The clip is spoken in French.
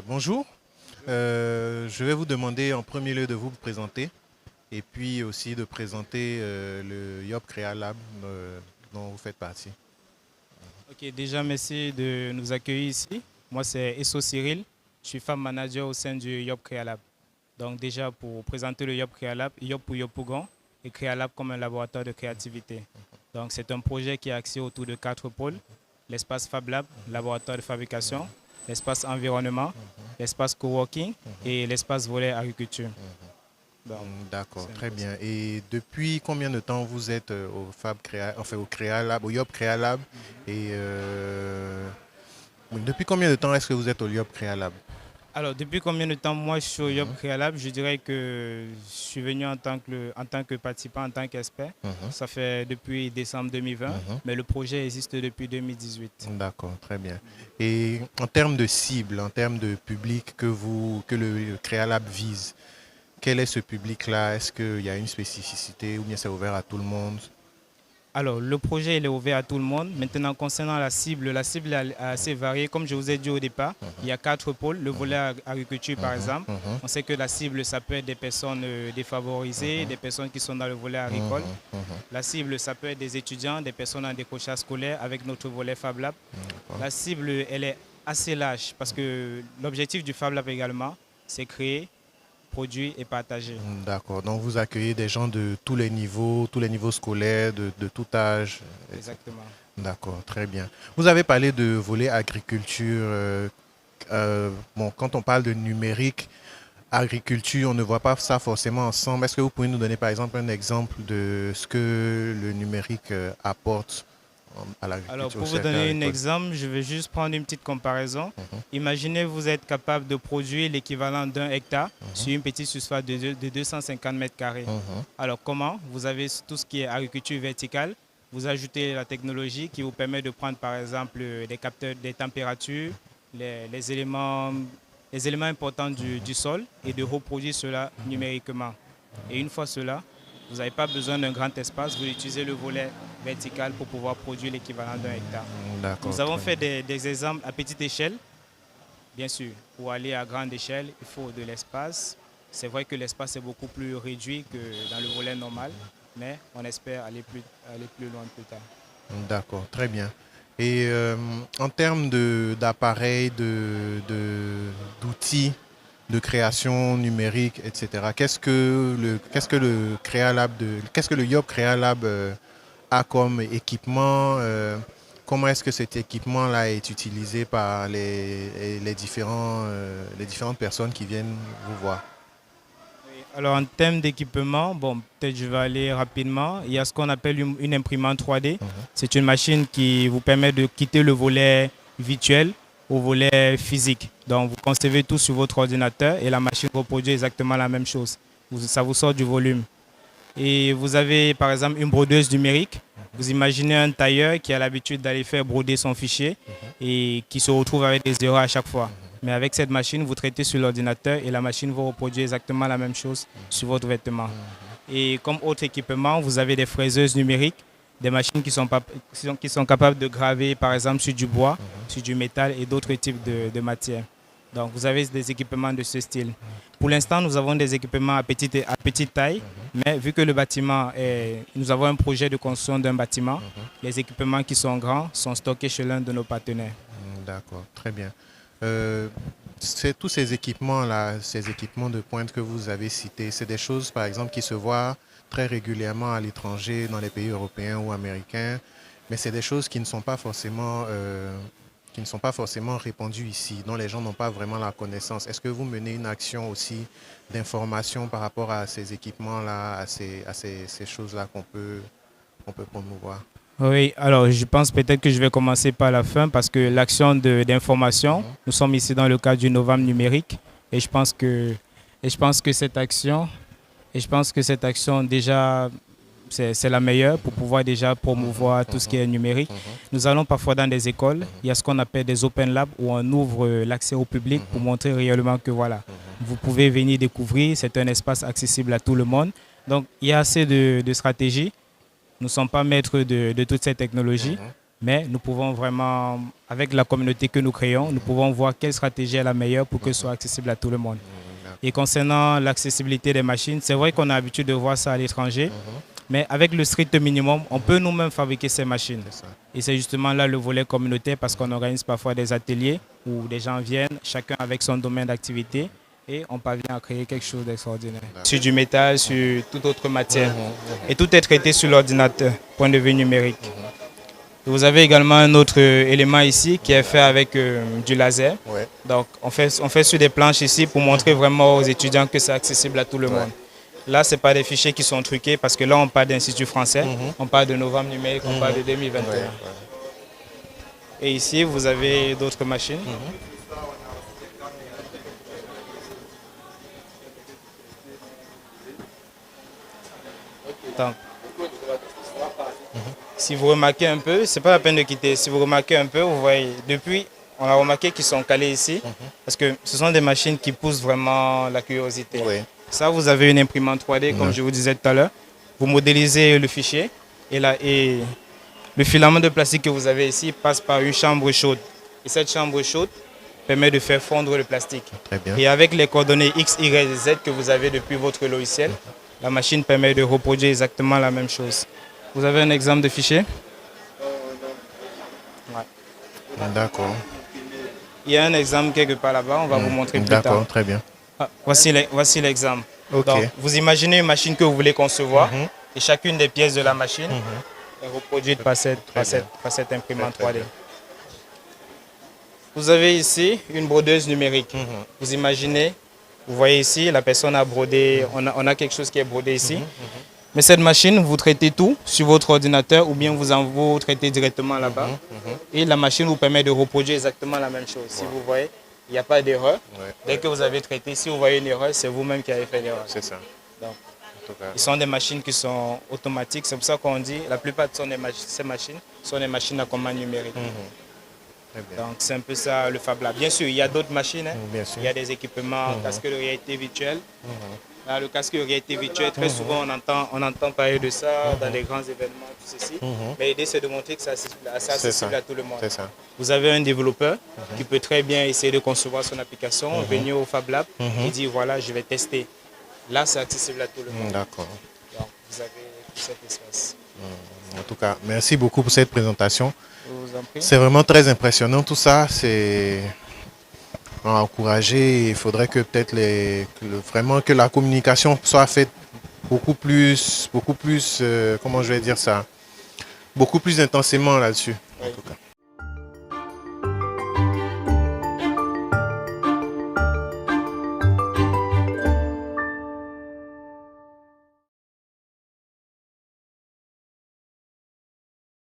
Bonjour. Je vais vous demander en premier lieu de vous présenter et puis aussi de présenter le YOP Créa Lab dont vous faites partie. Ok, déjà merci de nous accueillir ici. Moi c'est Esso Cyril, je suis femme manager au sein du YOP Créalab. Donc déjà pour présenter le YOP Créalab, YOP pour Yopougon et Créalab comme un laboratoire de créativité. Donc c'est un projet qui est axé autour de 4 pôles: l'espace Fab Lab, laboratoire de fabrication, l'espace environnement, l'espace coworking et l'espace volet agriculture. Donc, D'accord, c'est un très peu ça. bien. Et depuis combien de temps vous êtes au Fab Créa, enfin au Créa Lab, au YOP Créa Lab et oui, depuis combien de temps est-ce que vous êtes au YOP Créa Lab? Alors, depuis combien de temps moi je suis au YOP Mhm, Créalab? Je dirais que je suis venu en tant que participant, en tant qu'expert. mhm, Ça fait depuis décembre 2020, mhm. mais le projet existe depuis 2018. D'accord, très bien. Et en termes de cible, en termes de public que le Créa Lab vise, quel est ce public-là? Est-ce qu'il y a une spécificité ou bien c'est ouvert à tout le monde? Alors, le projet il est ouvert à tout le monde. Maintenant, concernant la cible est assez variée. Comme je vous ai dit au départ, il y a 4 pôles. Le volet agriculture, par Mhm, exemple. mhm, On sait que la cible, ça peut être des personnes défavorisées, des personnes qui sont dans le volet agricole. mhm, mhm. La cible, ça peut être des étudiants, des personnes en décrochage scolaire avec notre volet Fab Lab. D'accord. La cible, elle est assez large parce que l'objectif du Fab Lab également, c'est créer, produire et partager. D'accord. Donc vous accueillez des gens de tous les niveaux scolaires, de tout âge, etc. Exactement. D'accord, très bien. Vous avez parlé de volet agriculture. Bon, quand on parle de numérique, agriculture, on ne voit pas ça forcément ensemble. Est-ce que vous pouvez nous donner par exemple un exemple de ce que le numérique apporte à Alors, l'agriculture, au pour vous secteur donner un agricole? exemple, je vais juste prendre une petite comparaison. Mhm, Imaginez vous êtes capable de produire l'équivalent d'un hectare mhm, sur une petite surface de 250 mètres carrés. mhm, Alors, comment? Vous avez tout ce qui est agriculture verticale. Vous ajoutez la technologie qui vous permet de prendre, par exemple, des capteurs des températures, les, les éléments, les éléments importants du sol et de reproduire cela numériquement. Et une fois cela, vous n'avez pas besoin d'un grand espace. Vous utilisez le volet vertical pour pouvoir produire l'équivalent d'un hectare. d'accord, Nous avons très fait bien. des exemples à petite échelle. Bien sûr, pour aller à grande échelle, il faut de l'espace. C'est vrai que l'espace est beaucoup plus réduit que dans le volet normal, mais on espère aller plus loin plus tard. D'accord, très bien. Et en termes d'appareils, d'outils de création numérique, etc., qu'est-ce que le YOP Créalab a comme équipement? Comment est-ce que cet équipement-là est utilisé par les différentes personnes qui viennent vous voir? Alors en termes d'équipement, bon, peut-être je vais aller rapidement. Il y a ce qu'on appelle une imprimante 3D. Mhm, C'est une machine qui vous permet de quitter le volet virtuel au volet physique. Donc vous concevez tout sur votre ordinateur et la machine reproduit exactement la même chose. Ça vous sort du volume. Et vous avez par exemple une brodeuse numérique. Vous imaginez un tailleur qui a l'habitude d'aller faire broder son fichier et qui se retrouve avec des erreurs à chaque fois. Mais avec cette machine, vous traitez sur l'ordinateur et la machine vous reproduit exactement la même chose sur votre vêtement. Et comme autre équipement, vous avez des fraiseuses numériques, des machines qui sont capables de graver par exemple sur du bois, sur du métal et d'autres types de matières. Donc vous avez des équipements de ce style. Pour l'instant, nous avons des équipements à petite taille, mais vu que nous avons un projet de construction d'un bâtiment, les équipements qui sont grands sont stockés chez l'un de nos partenaires. d'accord, très bien. Euh, tous ces équipements-là, ces équipements de pointe que vous avez cités, c'est des choses, par exemple, qui se voient très régulièrement à l'étranger, dans les pays européens ou américains, mais c'est des choses qui ne sont pas forcément répandues ici, dont les gens n'ont pas vraiment la connaissance. Est-ce que vous menez une action aussi d'information par rapport à ces équipements-là, ces choses-là qu'on peut promouvoir? Oui, alors je pense peut-être que je vais commencer par la fin parce que l'action d'information, Mhm, nous sommes ici dans le cadre du Novembre numérique et je pense que cette action déjà c'est la meilleure pour pouvoir déjà mhm, promouvoir tout ce qui mhm, est numérique. mhm, Nous allons parfois dans des écoles, mhm, il y a ce qu'on appelle des open labs où on ouvre l'accès au public pour mhm, montrer réellement que voilà, mhm, vous pouvez venir découvrir, c'est un espace accessible à tout le monde. Donc il y a assez de stratégies. Nous ne sommes pas maîtres de toute cette technologie, mhm. Mais nous pouvons vraiment, avec la communauté que nous créons, nous pouvons voir quelle stratégie est la meilleure pour que ce soit accessible à tout le monde. Et concernant l'accessibilité des machines, c'est vrai qu'on a l'habitude de voir ça à l'étranger, mais avec le strict minimum, on peut nous-mêmes fabriquer ces machines. C'est ça. Et c'est justement là le volet communautaire parce qu'on organise parfois des ateliers où des gens viennent, chacun avec son domaine d'activité, et on parvient à créer quelque chose d'extraordinaire. Sur du métal, sur toute autre matière. Et tout est traité sur l'ordinateur, point de vue numérique. Vous avez également un autre élément ici qui est fait avec du laser. Ouais. Donc on fait sur des planches ici pour montrer vraiment aux étudiants que c'est accessible à tout le monde. Là, ce n'est pas des fichiers qui sont truqués parce que là, on parle d'Institut français, on parle de novembre numérique, on parle de 2021. Ouais. Et ici, vous avez d'autres machines. Donc, si vous remarquez un peu, c'est pas la peine de quitter. Si vous remarquez un peu, vous voyez, depuis, on a remarqué qu'ils sont calés ici parce que ce sont des machines qui poussent vraiment la curiosité. Oui. Ça, vous avez une imprimante 3D, comme je vous disais tout à l'heure. Vous modélisez le fichier et le filament de plastique que vous avez ici passe par une chambre chaude. Et cette chambre chaude permet de faire fondre le plastique. Très bien. Et avec les coordonnées X, Y, Z que vous avez depuis votre logiciel, la machine permet de reproduire exactement la même chose. Vous avez un exemple de fichier? D'accord. Il y a un exemple quelque part là-bas, on va vous montrer plus tard. D'accord, très bien. Ah, voici l'exemple. Ok. Donc, vous imaginez une machine que vous voulez concevoir et chacune des pièces de la machine est reproduite par cette imprimante Très 3D. bien. Vous avez ici une brodeuse numérique. Vous imaginez, vous voyez ici, la personne a brodé, on a quelque chose qui est brodé ici. Mais cette machine, vous traitez tout sur votre ordinateur ou bien vous traitez directement là-bas. Et la machine vous permet de reproduire exactement la même chose. Si vous voyez, il n'y a pas d'erreur. Ouais. Dès que vous avez traité, si vous voyez une erreur, c'est vous-même qui avez fait l'erreur. C'est ça. Donc, En tout cas. ils sont des machines qui sont automatiques. C'est pour ça qu'on dit la plupart de ces machines sont des machines à commande numérique. Très bien. Donc c'est un peu ça le Fab Lab. Bien sûr, il y a d'autres machines. Bien sûr. Il y a des équipements, casque de réalité virtuelle. Là, le casque de réalité virtuelle, très souvent on entend parler de ça dans les grands événements, tout ceci. Mais l'idée c'est de montrer que c'est accessible à tout le monde. C'est ça. Vous avez un développeur qui peut très bien essayer de concevoir son application, venir au Fab Lab et dire voilà, je vais tester. Là, c'est accessible à tout le monde. D'accord. Donc, vous avez tout cet espace. En tout cas, merci beaucoup pour cette présentation. Je vous en prie. C'est vraiment très impressionnant tout ça. C'est à encourager. Il faudrait que peut-être vraiment que la communication soit faite beaucoup plus, comment je vais dire ça, beaucoup plus intensément là-dessus.